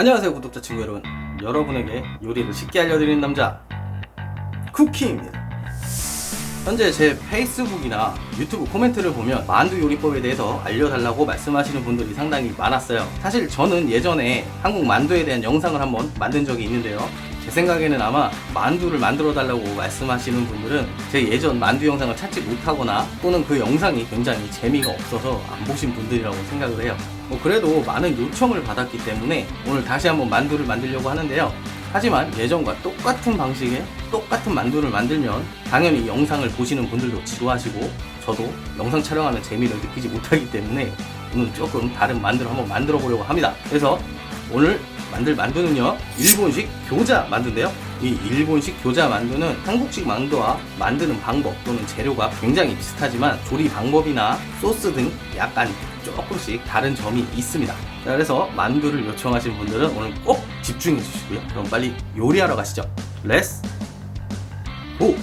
안녕하세요 구독자 친구 여러분, 여러분에게 요리를 쉽게 알려드리는 남자 쿠키입니다. 현재 제 페이스북이나 유튜브 코멘트를 보면 만두 요리법에 대해서 알려달라고 말씀하시는 분들이 상당히 많았어요. 사실 저는 예전에 한국 만두에 대한 영상을 한번 만든 적이 있는데요, 제 생각에는 아마 만두를 만들어 달라고 말씀하시는 분들은 제 예전 만두 영상을 찾지 못하거나 또는 그 영상이 굉장히 재미가 없어서 안 보신 분들이라고 생각을 해요. 그래도 많은 요청을 받았기 때문에 오늘 다시 한번 만두를 만들려고 하는데요, 하지만 예전과 똑같은 방식의 똑같은 만두를 만들면 당연히 영상을 보시는 분들도 지루하시고 저도 영상 촬영하는 재미를 느끼지 못하기 때문에 오늘 조금 다른 만두를 한번 만들어 보려고 합니다. 그래서 오늘 만들 만두는요, 일본식 교자 만두인데요, 이 일본식 교자 만두는 한국식 만두와 만드는 방법 또는 재료가 굉장히 비슷하지만 조리 방법이나 소스 등 약간 조금씩 다른 점이 있습니다. 자, 그래서 만두를 요청하신 분들은 오늘 꼭 집중해 주시고요. 그럼 빨리 요리하러 가시죠. 렛츠 고!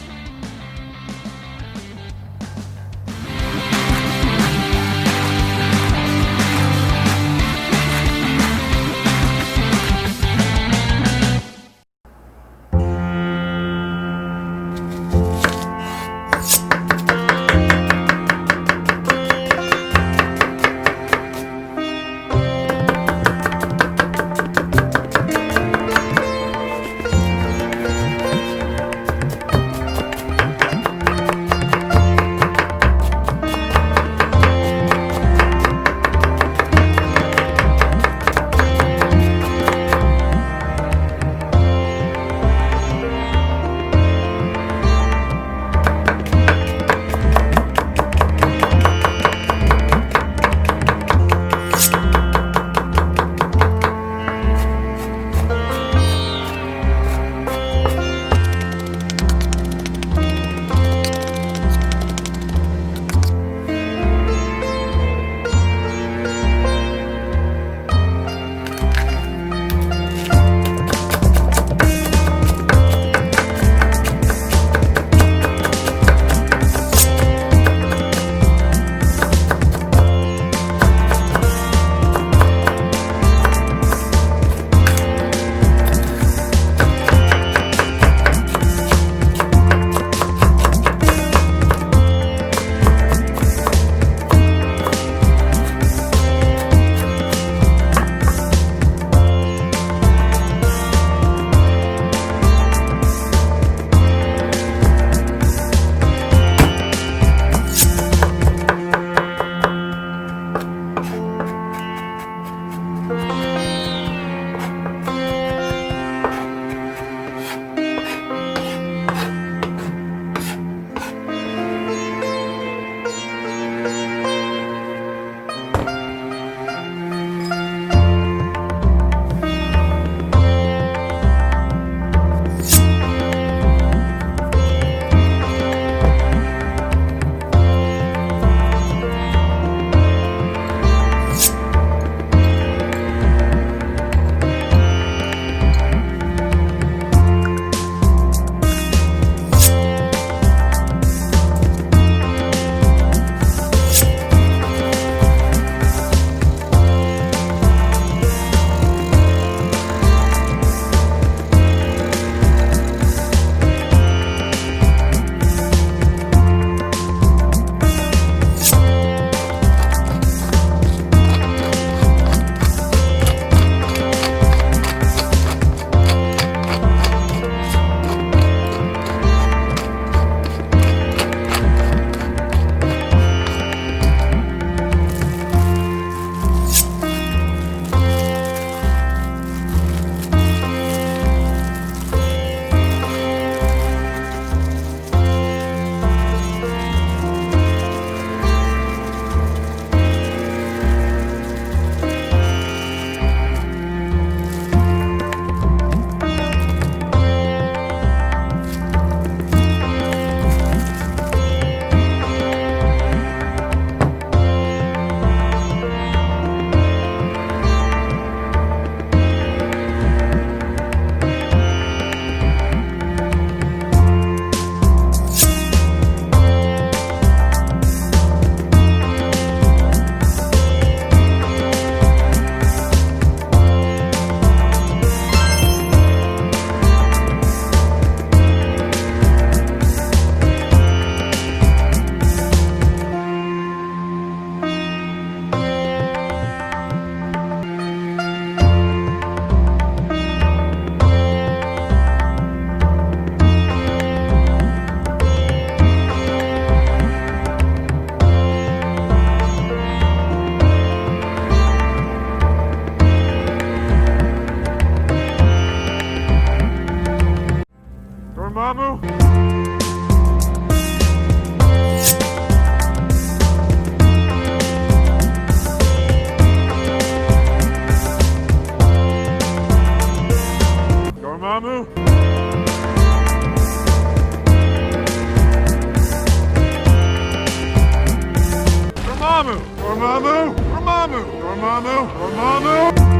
Dormammu! Dormammu! Dormammu! Dormammu! Dormammu!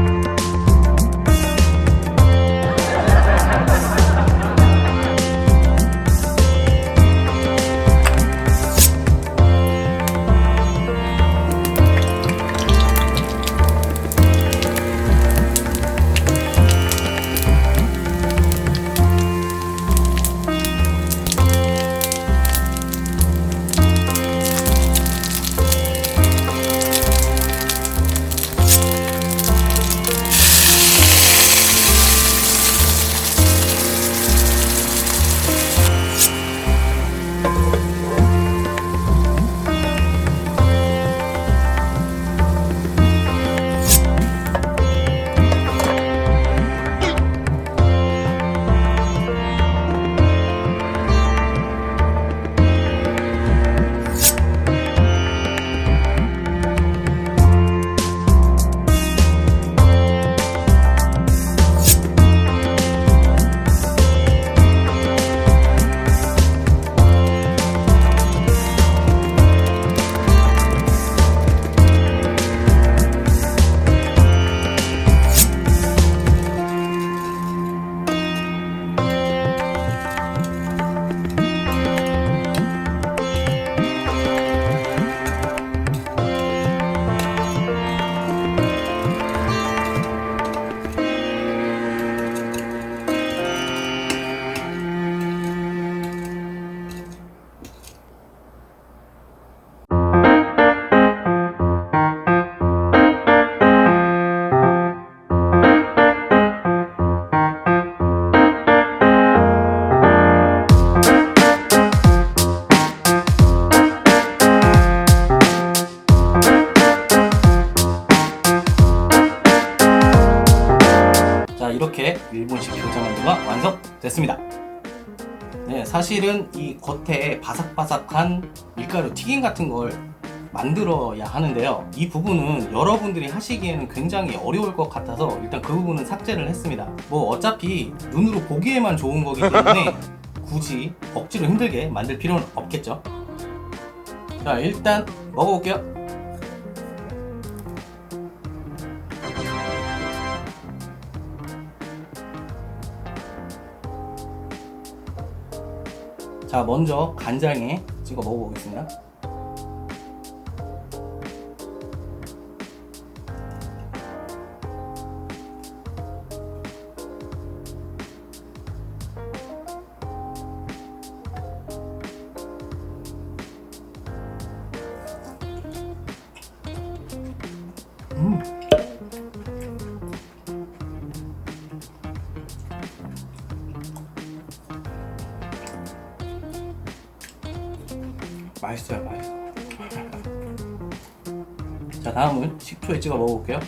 이렇게 일본식 교자만두가 완성됐습니다. 네, 사실은 이 겉에 바삭바삭한 밀가루 튀김 같은 걸 만들어야 하는데요. 이 부분은 여러분들이 하시기에는 굉장히 어려울 것 같아서 일단 그 부분은 삭제를 했습니다. 뭐 어차피 눈으로 보기에만 좋은 거기 때문에 굳이 억지로 힘들게 만들 필요는 없겠죠. 자, 일단 먹어볼게요. 자, 먼저 간장에 찍어 먹어보겠습니다. 맛있어요, 맛있어. 자, 다음은 식초에 찍어 먹어볼게요.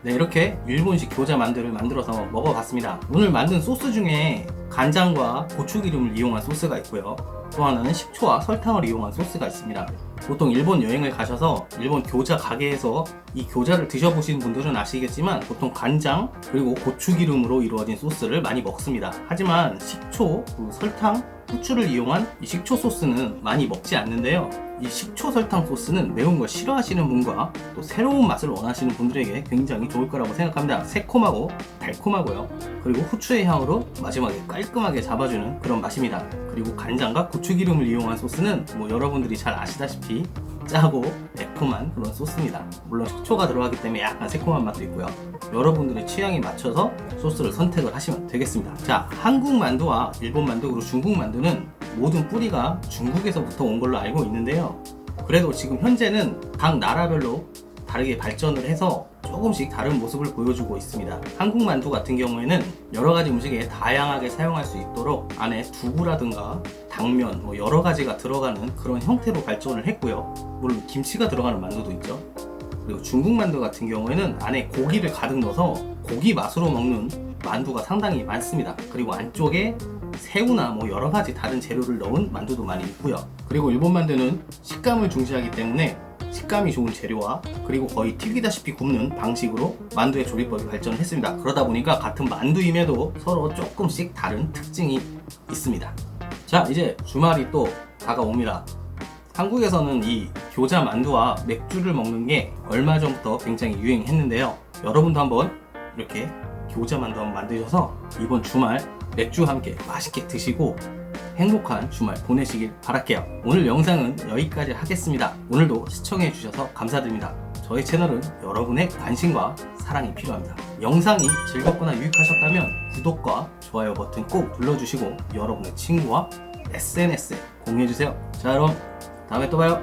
네, 이렇게 일본식 교자 만두를 만들어서 먹어봤습니다. 오늘 만든 소스 중에 간장과 고추기름을 이용한 소스가 있고요. 또 하나는 식초와 설탕을 이용한 소스가 있습니다. 보통 일본 여행을 가셔서 일본 교자 가게에서 이 교자를 드셔보신 분들은 아시겠지만 보통 간장 그리고 고추기름으로 이루어진 소스를 많이 먹습니다. 하지만 식초, 설탕, 후추를 이용한 이 식초 소스는 많이 먹지 않는데요. 이 식초 설탕 소스는 매운 걸 싫어하시는 분과 또 새로운 맛을 원하시는 분들에게 굉장히 좋을 거라고 생각합니다. 새콤하고 달콤하고요. 그리고 후추의 향으로 마지막에 깔끔하게 잡아주는 그런 맛입니다. 그리고 간장과 고추기름을 이용한 소스는 뭐 여러분들이 잘 아시다시피 짜고 매콤한 그런 소스입니다. 물론 식초가 들어가기 때문에 약간 새콤한 맛도 있고요. 여러분들의 취향에 맞춰서 소스를 선택을 하시면 되겠습니다. 자, 한국 만두와 일본 만두 그리고 중국 만두는 모든 뿌리가 중국에서부터 온 걸로 알고 있는데요. 그래도 지금 현재는 각 나라별로 다르게 발전을 해서 조금씩 다른 모습을 보여주고 있습니다. 한국 만두 같은 경우에는 여러 가지 음식에 다양하게 사용할 수 있도록 안에 두부라든가 당면 뭐 여러 가지가 들어가는 그런 형태로 발전을 했고요. 물론 김치가 들어가는 만두도 있죠. 그리고 중국 만두 같은 경우에는 안에 고기를 가득 넣어서 고기 맛으로 먹는 만두가 상당히 많습니다. 그리고 안쪽에 새우나 뭐 여러가지 다른 재료를 넣은 만두도 많이 있고요. 그리고 일본 만두는 식감을 중시하기 때문에 식감이 좋은 재료와 그리고 거의 튀기다시피 굽는 방식으로 만두의 조리법이 발전을 했습니다. 그러다 보니까 같은 만두임에도 서로 조금씩 다른 특징이 있습니다. 자, 이제 주말이 또 다가옵니다. 한국에서는 이 교자 만두와 맥주를 먹는 게 얼마 전부터 굉장히 유행했는데요. 여러분도 한번 이렇게 교자 만두 한번 만드셔서 이번 주말 맥주와 함께 맛있게 드시고 행복한 주말 보내시길 바랄게요. 오늘 영상은 여기까지 하겠습니다. 오늘도 시청해 주셔서 감사드립니다. 저희 채널은 여러분의 관심과 사랑이 필요합니다. 영상이 즐겁거나 유익하셨다면 구독과 좋아요 버튼 꼭 눌러주시고 여러분의 친구와 SNS에 공유해주세요. 자, 그럼 다음에 또 봐요.